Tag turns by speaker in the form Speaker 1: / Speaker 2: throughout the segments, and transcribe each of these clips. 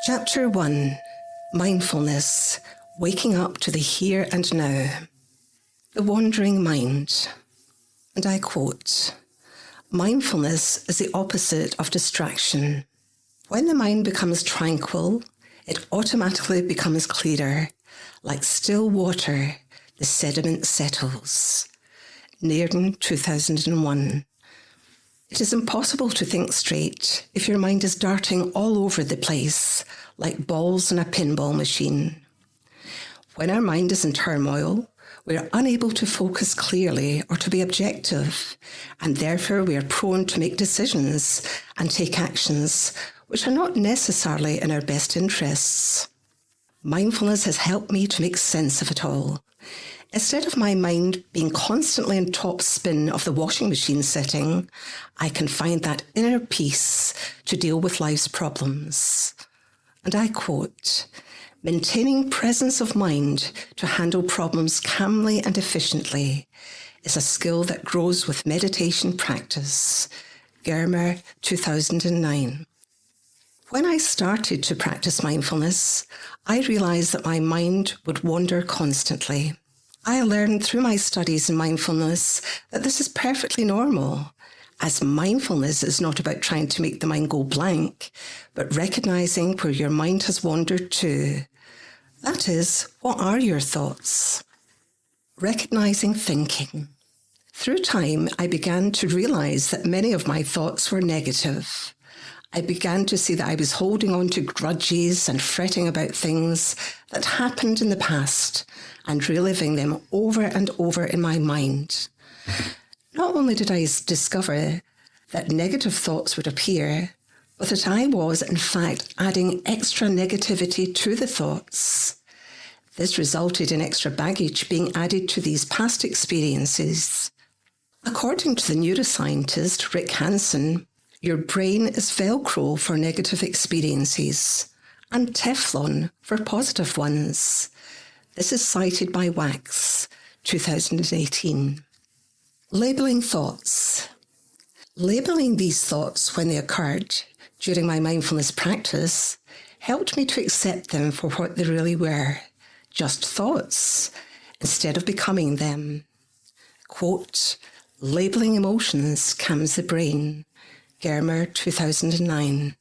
Speaker 1: Chapter 1, Mindfulness, Waking Up to the Here and Now. The Wandering Mind. And I quote, "Mindfulness is the opposite of distraction. When the mind becomes tranquil, it automatically becomes clearer. Like still water, the sediment settles." Nairn, 2001. It is impossible to think straight if your mind is darting all over the place, like balls in a pinball machine. When our mind is in turmoil, we are unable to focus clearly or to be objective, and therefore we are prone to make decisions and take actions which are not necessarily in our best interests. Mindfulness has helped me to make sense of it all. Instead of my mind being constantly in top spin of the washing machine setting, I can find that inner peace to deal with life's problems. And I quote, "Maintaining presence of mind to handle problems calmly and efficiently is a skill that grows with meditation practice." Germer, 2009. When I started to practice mindfulness, I realized that my mind would wander constantly. I learned through my studies in mindfulness that this is perfectly normal, as mindfulness is not about trying to make the mind go blank, but recognizing where your mind has wandered to. That is, what are your thoughts? Recognizing thinking. Through time, I began to realize that many of my thoughts were negative. I began to see that I was holding on to grudges and fretting about things that happened in the past and reliving them over and over in my mind. Not only did I discover that negative thoughts would appear, but that I was, in fact, adding extra negativity to the thoughts. This resulted in extra baggage being added to these past experiences. According to the neuroscientist Rick Hanson, your brain is Velcro for negative experiences and Teflon for positive ones. This is cited by Wax, 2018. Labeling thoughts. Labeling these thoughts when they occurred during my mindfulness practice helped me to accept them for what they really were, just thoughts, instead of becoming them. Quote, "Labeling emotions calms the brain." Germer, 2009.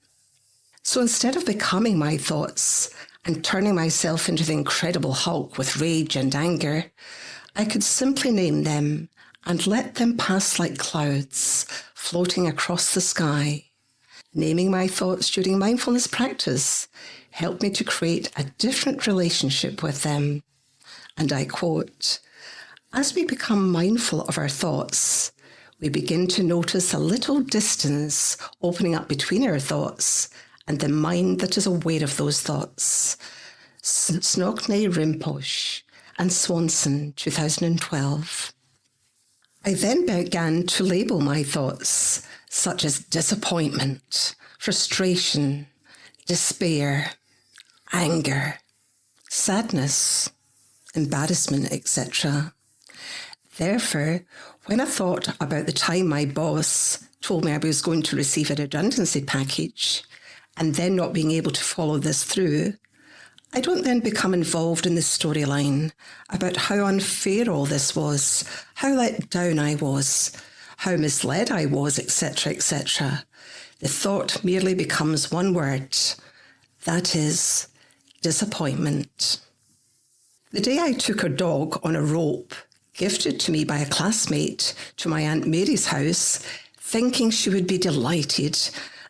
Speaker 1: So instead of becoming my thoughts and turning myself into the Incredible Hulk with rage and anger, I could simply name them and let them pass like clouds floating across the sky. Naming my thoughts during mindfulness practice helped me to create a different relationship with them. And I quote, "As we become mindful of our thoughts, we begin to notice a little distance opening up between our thoughts and the mind that is aware of those thoughts." Snokne Rinpoche and Swanson, 2012. I then began to label my thoughts, such as disappointment, frustration, despair, anger, sadness, embarrassment, etc. Therefore, when I thought about the time my boss told me I was going to receive a redundancy package and then not being able to follow this through, I don't then become involved in the storyline about how unfair all this was, how let down I was, how misled I was, etc., etc. The thought merely becomes one word, that is, disappointment. The day I took a dog on a rope, gifted to me by a classmate, to my Aunt Mary's house, thinking she would be delighted,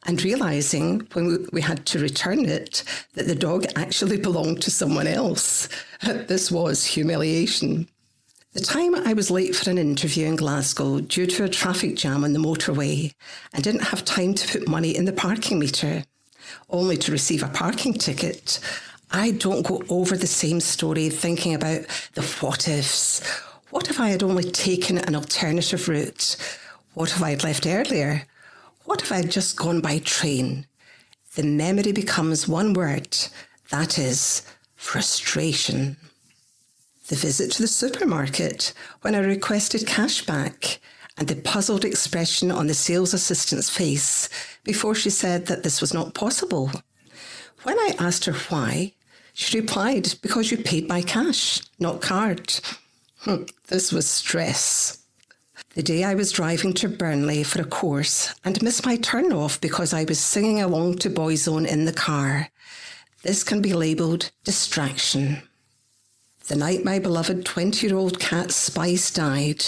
Speaker 1: and realising when we had to return it that the dog actually belonged to someone else. This was humiliation. The time I was late for an interview in Glasgow due to a traffic jam on the motorway and didn't have time to put money in the parking meter, only to receive a parking ticket, I don't go over the same story thinking about the what ifs. What if I had only taken an alternative route? What if I had left earlier? What if I had just gone by train? The memory becomes one word, that is, frustration. The visit to the supermarket when I requested cash back and the puzzled expression on the sales assistant's face before she said that this was not possible. When I asked her why, she replied, because you paid by cash, not card. This was stress. The day I was driving to Burnley for a course and missed my turn off because I was singing along to Boyzone in the car. This can be labelled distraction. The night my beloved 20-year-old cat Spice died,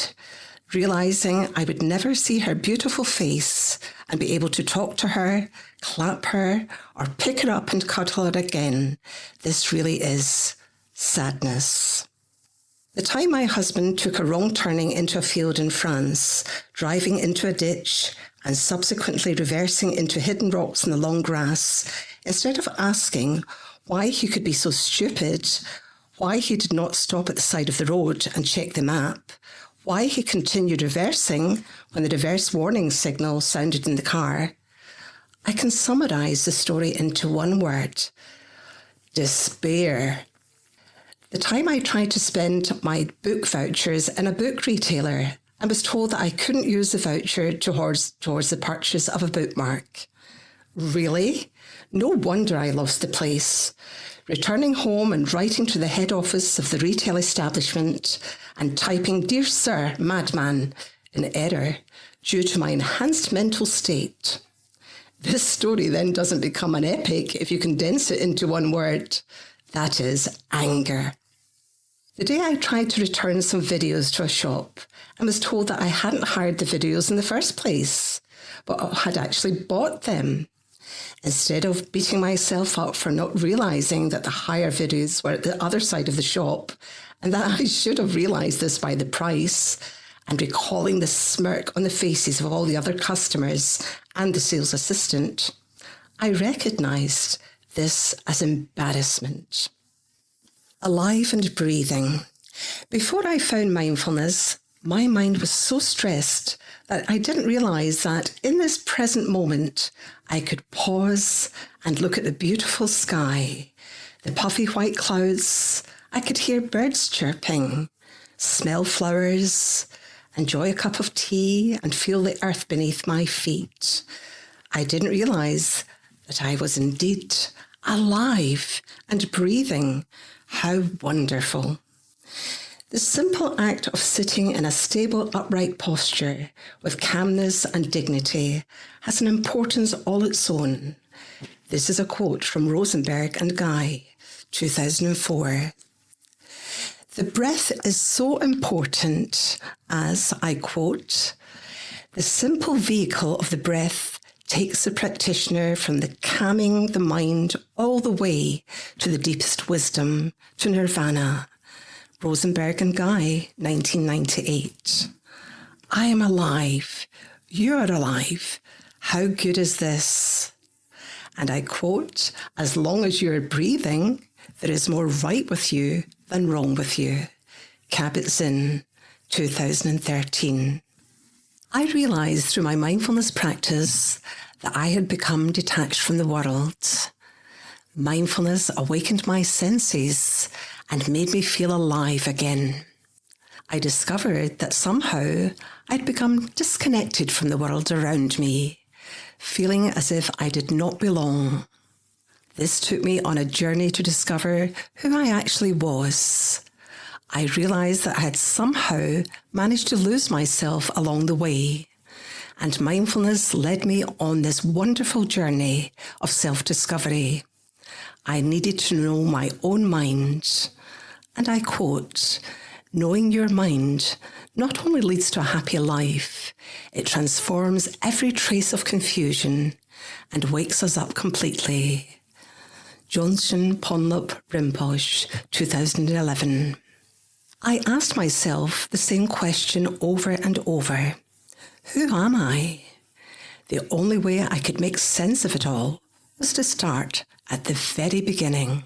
Speaker 1: realising I would never see her beautiful face and be able to talk to her, clap her, or pick her up and cuddle her again, this really is sadness. The time my husband took a wrong turning into a field in France, driving into a ditch and subsequently reversing into hidden rocks in the long grass, instead of asking why he could be so stupid, why he did not stop at the side of the road and check the map, why he continued reversing when the reverse warning signal sounded in the car, I can summarise the story into one word: despair. The time I tried to spend my book vouchers in a book retailer and was told that I couldn't use the voucher towards the purchase of a bookmark. Really? No wonder I lost the place. Returning home and writing to the head office of the retail establishment and typing "Dear Sir, Madman" in error due to my enhanced mental state. This story then doesn't become an epic if you condense it into one word. That is anger. The day I tried to return some videos to a shop and was told that I hadn't hired the videos in the first place, but had actually bought them. Instead of beating myself up for not realising that the hire videos were at the other side of the shop and that I should have realised this by the price, and recalling the smirk on the faces of all the other customers and the sales assistant, I recognised this as embarrassment. Alive and breathing. Before I found mindfulness, my mind was so stressed that I didn't realise that in this present moment, I could pause and look at the beautiful sky, the puffy white clouds. I could hear birds chirping, smell flowers, enjoy a cup of tea and feel the earth beneath my feet. I didn't realise that I was indeed alive and breathing. How wonderful. The simple act of sitting in a stable, upright posture with calmness and dignity has an importance all its own. This is a quote from Rosenberg and Guy, 2004. The breath is so important as, I quote, "The simple vehicle of the breath takes the practitioner from the calming the mind all the way to the deepest wisdom, to nirvana." Rosenberg and Guy, 1998. I am alive. You are alive. How good is this? And I quote, "As long as you are breathing, there is more right with you than wrong with you." Kabat-Zinn, 2013. I realised through my mindfulness practice that I had become detached from the world. Mindfulness awakened my senses and made me feel alive again. I discovered that somehow I'd become disconnected from the world around me, feeling as if I did not belong. This took me on a journey to discover who I actually was. I realised that I had somehow managed to lose myself along the way, and mindfulness led me on this wonderful journey of self-discovery. I needed to know my own mind, and I quote, "Knowing your mind not only leads to a happy life, it transforms every trace of confusion and wakes us up completely." Johnson Ponlop Rinpoche, 2011. I asked myself the same question over and over. Who am I? The only way I could make sense of it all was to start at the very beginning.